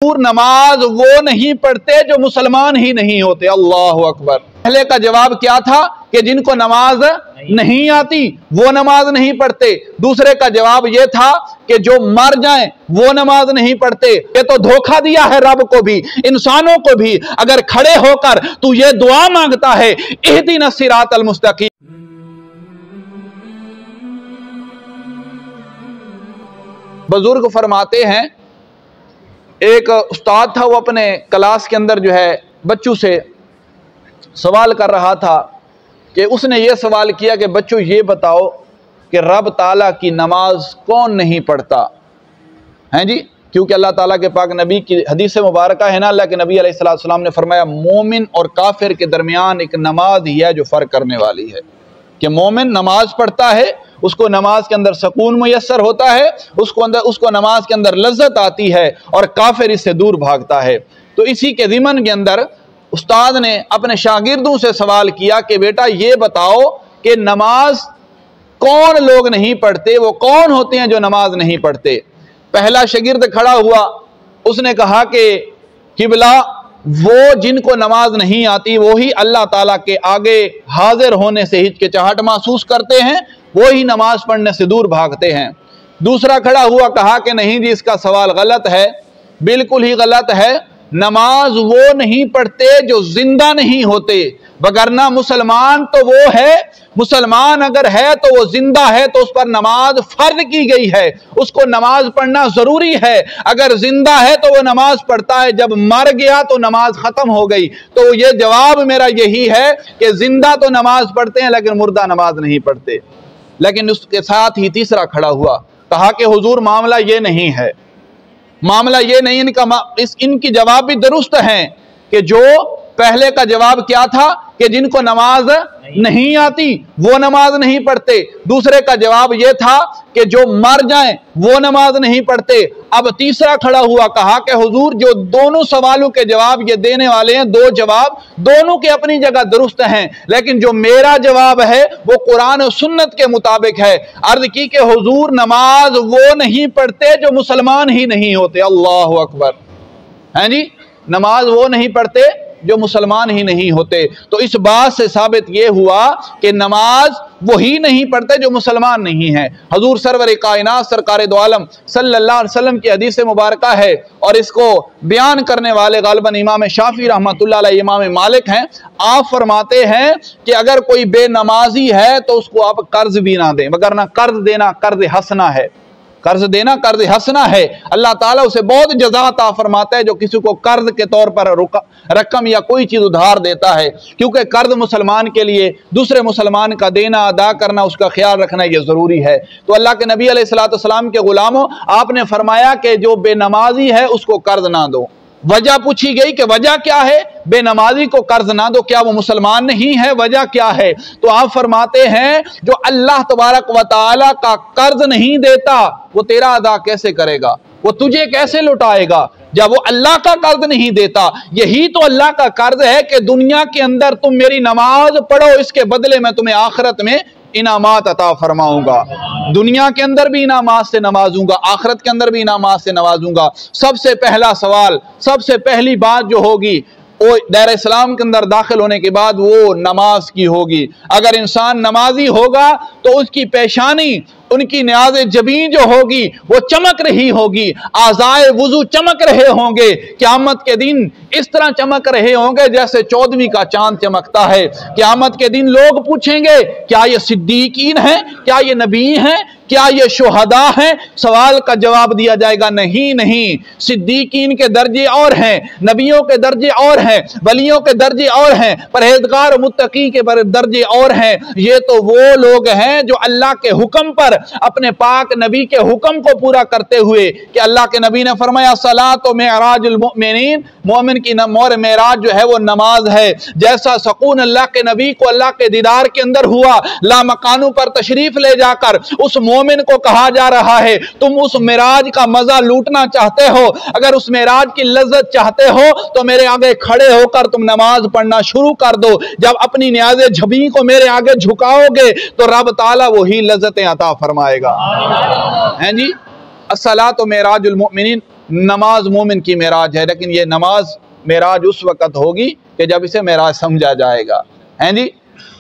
नमाज वो नहीं पढ़ते जो मुसलमान ही नहीं होते। अल्लाह अकबर। पहले का जवाब क्या था कि जिनको नमाज नहीं आती वो नमाज नहीं पढ़ते। दूसरे का जवाब ये था कि जो मर जाएं वो नमाज नहीं पढ़ते। ये तो धोखा दिया है रब को भी, इंसानों को भी। अगर खड़े होकर तू ये दुआ मांगता है, इहदिना सिरातल मुस्तकीम। बुजुर्ग फरमाते हैं, एक उस्ताद था, वो अपने क्लास के अंदर जो है बच्चों से सवाल कर रहा था कि उसने ये सवाल किया कि बच्चों ये बताओ कि रब ताला की नमाज कौन नहीं पढ़ता हैं जी। क्योंकि अल्लाह ताला के पाक नबी की हदीस मुबारक है ना, अल्लाह के नबी अलैहिस्सलाम ने फरमाया मोमिन और काफिर के दरमियान एक नमाज ही है जो फ़र्क करने वाली है। कि मोमिन नमाज पढ़ता है, उसको नमाज के अंदर सुकून मुयस्सर होता है, उसको नमाज के अंदर लज्जत आती है, और काफिर इससे दूर भागता है। तो इसी के ज़िमन के अंदर उस्ताद ने अपने शागिर्दों से सवाल किया कि बेटा ये बताओ कि नमाज कौन लोग नहीं पढ़ते, वो कौन होते हैं जो नमाज नहीं पढ़ते। पहला शागिर्द खड़ा हुआ, उसने कहा कि किबला वो जिनको नमाज नहीं आती वो ही अल्लाह ताला के आगे हाजिर होने से हिचकिचाहट महसूस करते हैं, वो ही नमाज पढ़ने से दूर भागते हैं। दूसरा खड़ा हुआ, कहा कि नहीं जी इसका सवाल गलत है, बिल्कुल ही गलत है। नमाज वो नहीं पढ़ते जो जिंदा नहीं होते, वगरना मुसलमान तो वो है, मुसलमान अगर है तो वो जिंदा है, तो उस पर नमाज फर्ज की गई है, उसको नमाज पढ़ना जरूरी है। अगर जिंदा है तो वो नमाज पढ़ता है, जब मर गया तो नमाज खत्म हो गई। तो ये जवाब मेरा यही है कि जिंदा तो नमाज पढ़ते हैं लेकिन मुर्दा नमाज नहीं पढ़ते। लेकिन उसके साथ ही तीसरा खड़ा हुआ, कहा कि हुजूर मामला ये नहीं है, मामला ये नहीं, इनकी जवाब भी दुरुस्त हैं कि जो पहले का जवाब क्या था कि जिनको नमाज नहीं आती वो नमाज नहीं पढ़ते। दूसरे का जवाब ये था कि जो मर जाएं वो नमाज नहीं पढ़ते। अब तीसरा खड़ा हुआ, कहा कि हुजूर जो दोनों सवालों के जवाब ये देने वाले हैं, दो जवाब दोनों के अपनी जगह दुरुस्त हैं, लेकिन जो मेरा जवाब है वो कुरान और सुन्नत के मुताबिक है। अर्ज की कि हुजूर नमाज वो नहीं पढ़ते जो मुसलमान ही नहीं होते। अल्लाह अकबर। हैं जी, नमाज वो नहीं पढ़ते जो मुसलमान ही नहीं होते। तो इस बात से साबित यह हुआ कि नमाज वही नहीं पढ़ते जो मुसलमान नहीं है। हजूर सरवर कायनात सरकार दो आलम सल्लल्लाहु अलैहि वसल्लम की हदीस मुबारक है, और इसको बयान करने वाले गालिबन इमाम शाफी रहमतुल्लाह अलैह इमाम मालिक हैं। आप फरमाते हैं कि अगर कोई बेनमाजी है तो उसको आप कर्ज भी ना दें, वगरना कर्ज देना कर्ज हसना है, कर्ज देना कर्ज हसना है। अल्लाह ताला उसे बहुत जज़ा अता फरमाता है जो किसी को कर्ज के तौर पर रकम या कोई चीज़ उधार देता है, क्योंकि कर्ज मुसलमान के लिए दूसरे मुसलमान का देना अदा करना, उसका ख्याल रखना ये ज़रूरी है। तो अल्लाह के नबी अलैहिस्सलाम के गुलामों, आपने फरमाया कि जो बेनमाजी है उसको कर्ज ना दो। वजह पूछी गई कि वजह क्या है, बेनमाजी को कर्ज ना दो, क्या वो मुसलमान नहीं है, वजह क्या है? तो आप फरमाते हैं जो अल्लाह तबारक व तआला का कर्ज नहीं देता वो तेरा अदा कैसे करेगा, वो तुझे कैसे लुटाएगा जब वो अल्लाह का कर्ज नहीं देता। यही तो अल्लाह का कर्ज है कि दुनिया के अंदर तुम मेरी नमाज पढ़ो, इसके बदले मैं तुम्हें आखिरत में इनामात अता फरमाऊंगा। दुनिया के अंदर भी इनामात से नवाजूंगा, आखिरत के अंदर भी इनामात से नवाजूंगा। सबसे पहला सवाल, सबसे पहली बात जो होगी वो दायरा इस्लाम के अंदर दाखिल होने के बाद वो नमाज की होगी। अगर इंसान नमाजी होगा तो उसकी पेशानी, उनकी न्याज़ जबीन जो होगी वो चमक रही होगी, आज़ाए वुज़ू चमक रहे होंगे, क़यामत के दिन इस तरह चमक रहे होंगे जैसे 14वीं का चांद चमकता है। क़यामत के दिन लोग पूछेंगे क्या ये सिद्दीकीन हैं, क्या ये नबी हैं, क्या ये शुहदा हैं? सवाल का जवाब दिया जाएगा नहीं नहीं, सिद्दीकीन के दर्जे और हैं, नबियों के दर्जे और हैं, वलियों के दर्जे और हैं, परहेजगार मुत्तकी के दर्जे और हैं। ये तो वो लोग हैं जो अल्लाह के हुक्म पर, अपने पाक नबी के हुक्म को पूरा करते हुए, कि अल्लाह के नबी ने फरमाया सलातो मेराजुल मुमिनीन, मोमिन की मोर मेराज जो है वो नमाज है। जैसा सुकून अल्लाह के नबी को अल्लाह के दीदार के अंदर हुआ, लामकानों पर तशरीफ ले जाकर उस मोमिन को कहा जा रहा है तुम उस मेराज का मजा लूटना चाहते हो, अगर उस मेराज की लज्जत चाहते हो तो मेरे आगे खड़े होकर तुम नमाज पढ़ना शुरू कर दो। जब अपनी न्याज़े झबी को मेरे आगे झुकाओगे तो रब ताला वही लज्जतें अता फरमाएगा। हैं जी, अस्सलातु मेराजुल मुमिनीन, नमाज मोमिन की मेराज है, लेकिन ये नमाज मेराज उस वक़्त होगी कि जब इसे मेराज समझा जाएगा। हैं जी,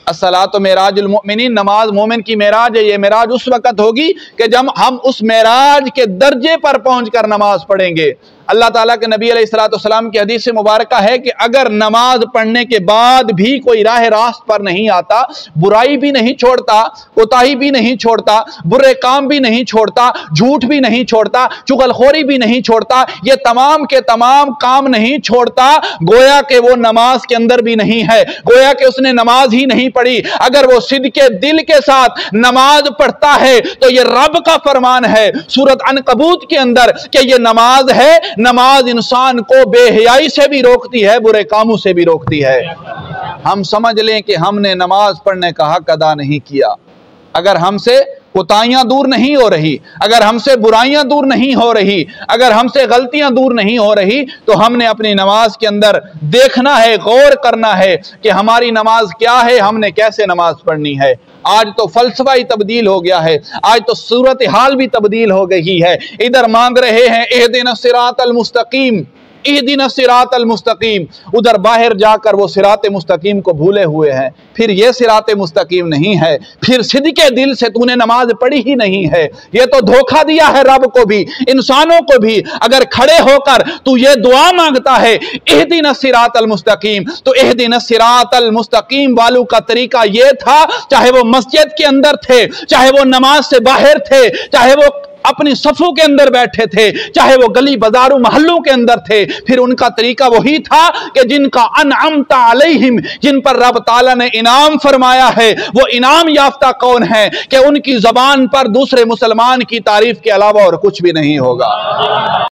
अस्सलातु मेराजुल मुमिनीन, नमाज मोमिन की मेराज है। ये मेराज उस वक़्त होगी कि जब हम उस मेराज के दर्जे पर पहुंचकर नमाज पढ़ेंगे। अल्लाह ताला के नबी अलैहिस्सलाम की हदीस मुबारक है कि अगर नमाज पढ़ने के बाद भी कोई राह रास्त पर नहीं आता, बुराई भी नहीं छोड़ता, कोताही भी नहीं छोड़ता, बुरे काम भी नहीं छोड़ता, झूठ भी नहीं छोड़ता, चुगलखोरी भी नहीं छोड़ता, ये तमाम के तमाम काम नहीं छोड़ता, गोया कि वो नमाज के अंदर भी नहीं है, गोया कि उसने नमाज ही नहीं पढ़ी। अगर वो सिद्के दिल के साथ नमाज पढ़ता है तो ये रब का फरमान है सूरत अनकबूत के अंदर कि ये नमाज है, नमाज इंसान को बेहयाई से भी रोकती है, बुरे कामों से भी रोकती है। हम समझ लें कि हमने नमाज पढ़ने का हक अदा नहीं किया। अगर हमसे कोताहियां दूर नहीं हो रही, अगर हमसे बुराइयां दूर नहीं हो रही, अगर हमसे गलतियां दूर नहीं हो रही, तो हमने अपनी नमाज के अंदर देखना है, गौर करना है कि हमारी नमाज क्या है, हमने कैसे नमाज पढ़नी है। आज तो फलसफा ही तब्दील हो गया है, आज तो सूरत हाल भी तब्दील हो गई है। इधर मांग रहे हैं इहदिना सिरातल मुस्तकीम, इहदिना सिरातल मुस्तकीम, उधर बाहर जाकर वो सिराते मुस्तकीम को भूले हुए हैं। फिर ये सिराते मुस्तकीम नहीं है, फिर सिद्के दिल से तूने नमाज पढ़ी ही नहीं है। ये तो धोखा दिया है रब को भी, इंसानों को भी। अगर खड़े होकर तू ये दुआ मांगता है इहदिना सिरातल मुस्तकीम, तो इहदिना सिरातल मुस्तकीम वालों का तरीका ये था, चाहे वो मस्जिद के अंदर थे, चाहे वो नमाज से बाहर थे, चाहे वो अपनी सफों के अंदर बैठे थे, चाहे वो गली बाजारों महल्लों के अंदर थे, फिर उनका तरीका वही था कि जिनका अनअमता अलैहिम, जिन पर रब ताला ने इनाम फरमाया है, वो इनाम याफ्ता कौन है कि उनकी जबान पर दूसरे मुसलमान की तारीफ के अलावा और कुछ भी नहीं होगा।